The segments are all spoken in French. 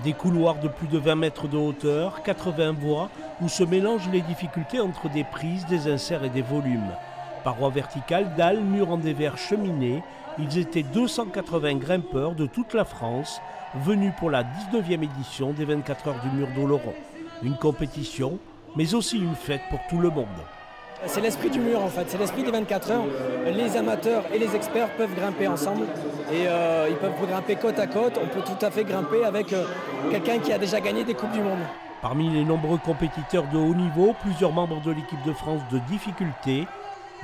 Des couloirs de plus de 20 mètres de hauteur, 80 voies, où se mélangent les difficultés entre des prises, des inserts et des volumes. Parois verticales, dalles, murs en dévers, cheminées, ils étaient 280 grimpeurs de toute la France, venus pour la 19e édition des 24 heures du mur d'Oloron. Une compétition, mais aussi une fête pour tout le monde. C'est l'esprit du mur en fait, c'est l'esprit des 24 heures. Les amateurs et les experts peuvent grimper ensemble et ils peuvent grimper côte à côte. On peut tout à fait grimper avec quelqu'un qui a déjà gagné des Coupes du Monde. Parmi les nombreux compétiteurs de haut niveau, plusieurs membres de l'équipe de France de difficulté,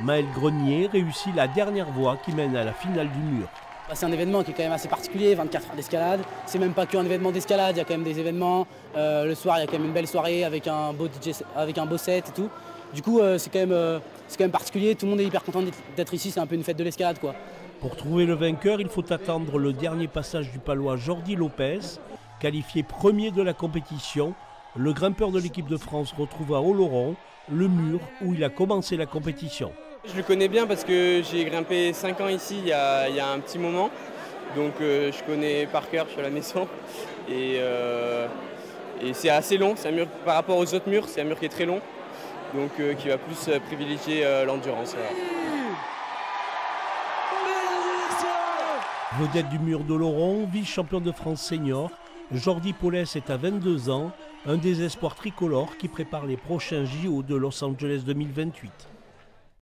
Maël Grenier réussit la dernière voie qui mène à la finale du mur. C'est un événement qui est quand même assez particulier, 24 heures d'escalade. C'est même pas qu'un événement d'escalade, il y a quand même des événements. Le soir, il y a quand même une belle soirée avec un beau DJ, avec un beau set et tout. Du coup, c'est quand même particulier. Tout le monde est hyper content d'être ici. C'est un peu une fête de l'escalade, quoi. Pour trouver le vainqueur, il faut attendre le dernier passage du Palois Jordi Lopez, qualifié premier de la compétition. Le grimpeur de l'équipe de France retrouve à Oloron le mur où il a commencé la compétition. Je le connais bien parce que j'ai grimpé 5 ans ici il y a un petit moment. Donc je connais par cœur, je suis à la maison. Et c'est assez long, c'est un mur, par rapport aux autres murs, c'est un mur qui est très long. Donc qui va plus privilégier l'endurance. Vedette du mur d'Oloron, vice-champion de France senior, Jordi Paulès est à 22 ans, un des espoirs tricolores qui prépare les prochains JO de Los Angeles 2028.